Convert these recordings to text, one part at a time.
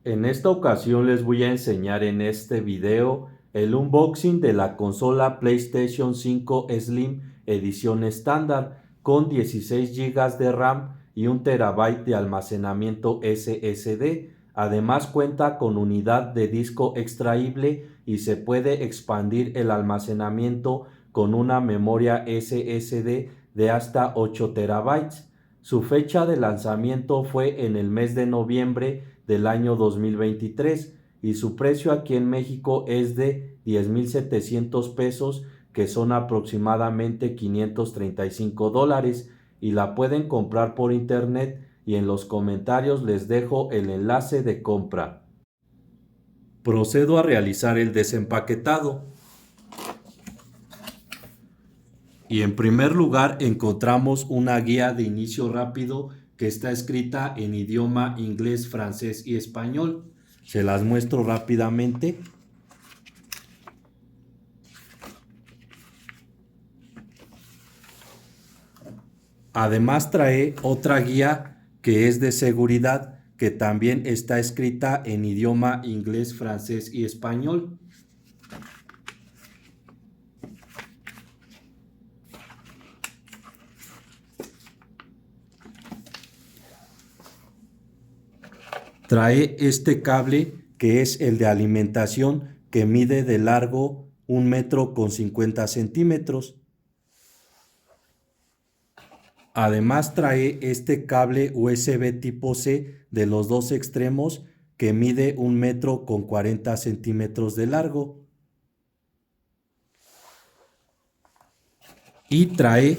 En esta ocasión les voy a enseñar en este video el unboxing de la consola PlayStation 5 Slim edición estándar con 16 GB de RAM y 1 TB de almacenamiento SSD. Además cuenta con unidad de disco extraíble y se puede expandir el almacenamiento con una memoria SSD de hasta 8 TB. Su fecha de lanzamiento fue en el mes de noviembre del año 2023 y su precio aquí en México es de 10,700 pesos, que son aproximadamente $535, y la pueden comprar por internet, y en los comentarios les dejo el enlace de compra. Procedo a realizar el desempaquetado. Y en primer lugar encontramos una guía de inicio rápido que está escrita en idioma inglés, francés y español. Se las muestro rápidamente. Además trae otra guía que es de seguridad, que también está escrita en idioma inglés, francés y español. Trae este cable que es el de alimentación, que mide de largo 1,50 m. Además trae este cable USB tipo C de los dos extremos, que mide 1,40 m de largo. Y trae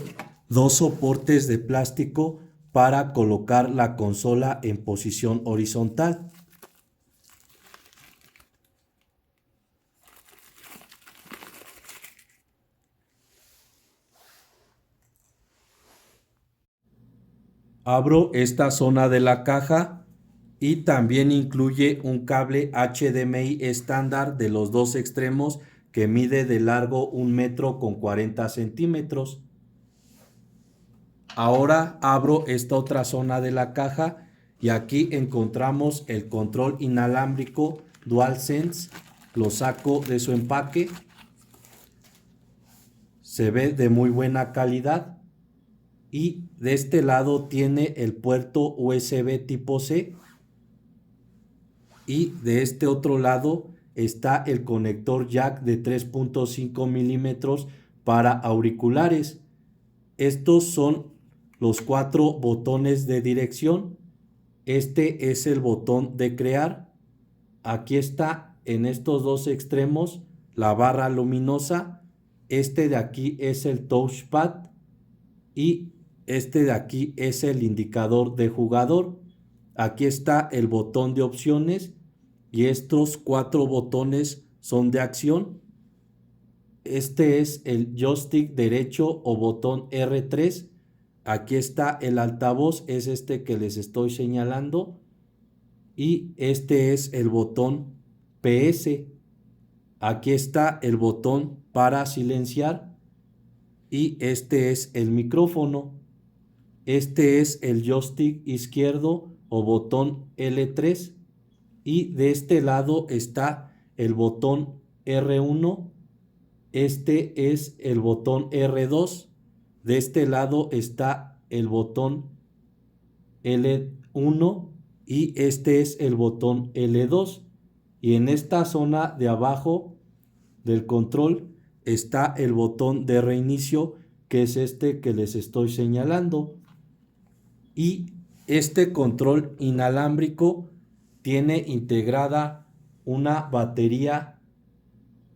dos soportes de plástico para colocar la consola en posición horizontal. Abro esta zona de la caja y también incluye un cable HDMI estándar de los dos extremos, que mide de largo 1,40 m. Ahora abro esta otra zona de la caja y aquí encontramos el control inalámbrico DualSense. Lo saco de su empaque. Se ve de muy buena calidad. Y de este lado tiene el puerto USB tipo C. Y de este otro lado está el conector jack de 3.5 milímetros para auriculares. Estos son los 4 botones de dirección. Este es el botón de crear. Aquí está en estos dos extremos la barra luminosa. Este de aquí es el touchpad y este de aquí es el indicador de jugador. Aquí está el botón de opciones y estos 4 botones son de acción. Este es el joystick derecho o botón R3. Aquí está el altavoz, es este que les estoy señalando. Y este es el botón PS. Aquí está el botón para silenciar. Y este es el micrófono. Este es el joystick izquierdo o botón L3. Y de este lado está el botón R1. Este es el botón R2. De este lado está el botón L1 y este es el botón L2. Y en esta zona de abajo del control está el botón de reinicio, que es este que les estoy señalando. Y este control inalámbrico tiene integrada una batería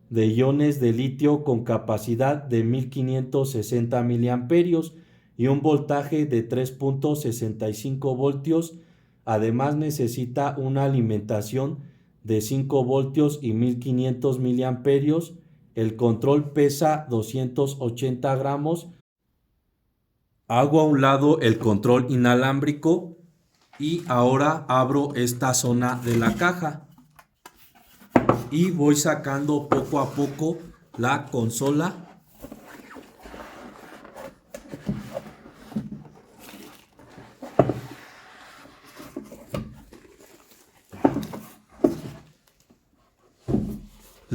de iones de litio con capacidad de 1560 miliamperios y un voltaje de 3.65 voltios. Además necesita una alimentación de 5 voltios y 1500 miliamperios. El control pesa 280 gramos. Hago a un lado el control inalámbrico y ahora abro esta zona de la caja y voy sacando poco a poco la consola.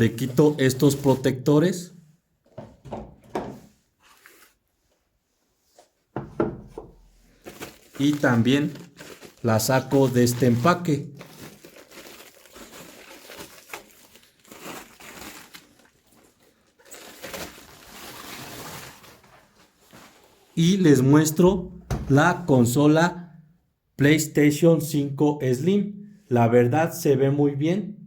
Le quito estos protectores. Y también la saco de este empaque. Y les muestro la consola PlayStation 5 Slim. La verdad se ve muy bien.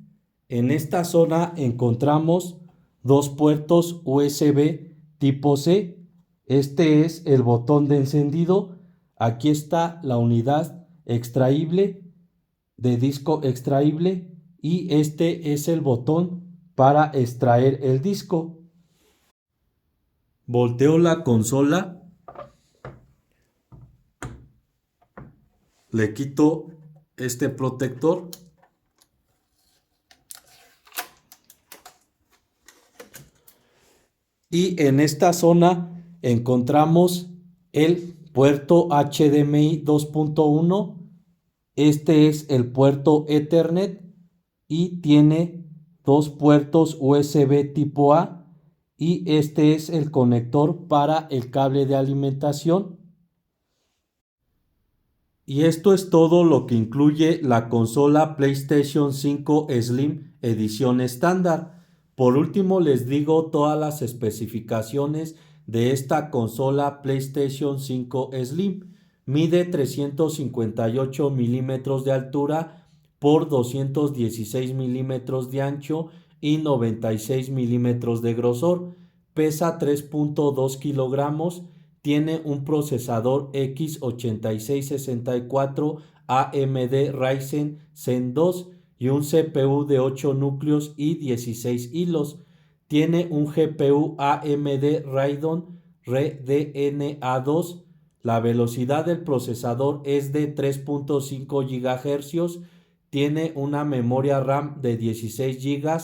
En esta zona encontramos dos puertos USB tipo C. Este es el botón de encendido. Aquí está la unidad extraíble de disco extraíble y este es el botón para extraer el disco. Volteo la consola. Le quito este protector. Y en esta zona encontramos el puerto HDMI 2.1. Este es el puerto Ethernet y tiene dos puertos USB tipo A. Y este es el conector para el cable de alimentación. Y esto es todo lo que incluye la consola PlayStation 5 Slim edición estándar. Por último les digo todas las especificaciones de esta consola PlayStation 5 Slim. Mide 358 milímetros de altura por 216 milímetros de ancho y 96 milímetros de grosor. Pesa 3.2 kilogramos. Tiene un procesador x86-64 AMD Ryzen Zen 2 y un CPU de 8 núcleos y 16 hilos. Tiene un GPU AMD Radeon RDNA2. La velocidad del procesador es de 3.5 GHz. Tiene una memoria RAM de 16 GB.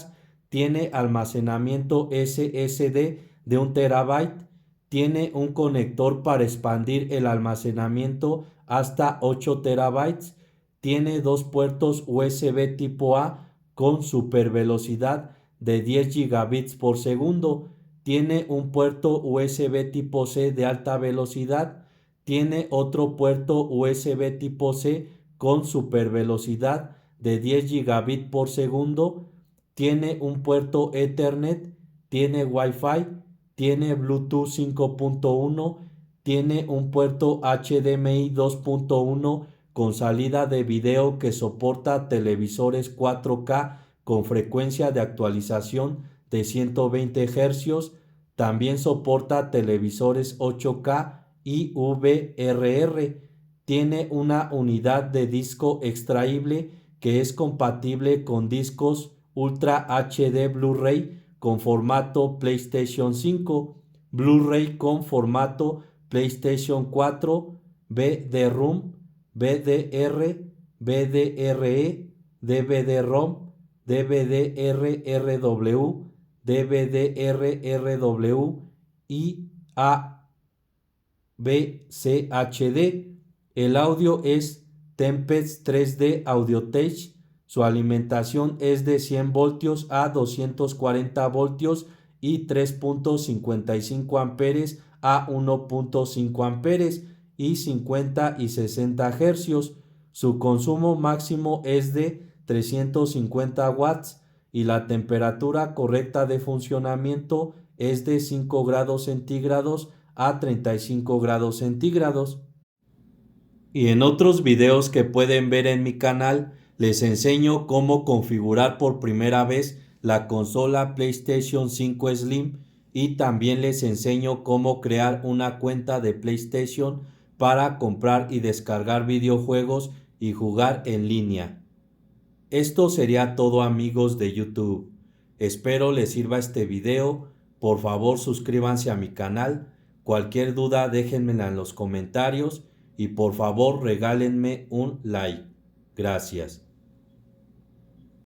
Tiene almacenamiento SSD de 1 TB. Tiene un conector para expandir el almacenamiento hasta 8 terabytes. Tiene dos puertos USB tipo A con super velocidad de 10 gigabits por segundo. Tiene un puerto USB tipo C de alta velocidad. Tiene otro puerto USB tipo C con super velocidad de 10 gigabits por segundo. Tiene un puerto Ethernet. Tiene Wi-Fi. Tiene Bluetooth 5.1, tiene un puerto HDMI 2.1 con salida de video que soporta televisores 4K con frecuencia de actualización de 120 Hz. También soporta televisores 8K y VRR. Tiene una unidad de disco extraíble que es compatible con discos Ultra HD Blu-ray con formato PlayStation 5, Blu-ray con formato PlayStation 4, BD-ROM, BDR, BDRE, DVD-ROM, DVD-RRW, DVD-RRW y AVCHD. El audio es Tempest 3D Audiotech. Su alimentación es de 100 voltios a 240 voltios y 3.55 amperes a 1.5 amperes y 50 y 60 hercios. Su consumo máximo es de 350 watts y la temperatura correcta de funcionamiento es de 5 grados centígrados a 35 grados centígrados. Y en otros videos que pueden ver en mi canal, les enseño cómo configurar por primera vez la consola PlayStation 5 Slim y también les enseño cómo crear una cuenta de PlayStation para comprar y descargar videojuegos y jugar en línea. Esto sería todo, amigos de YouTube. Espero les sirva este video. Por favor, suscríbanse a mi canal. Cualquier duda déjenmela en los comentarios y por favor regálenme un like. Gracias.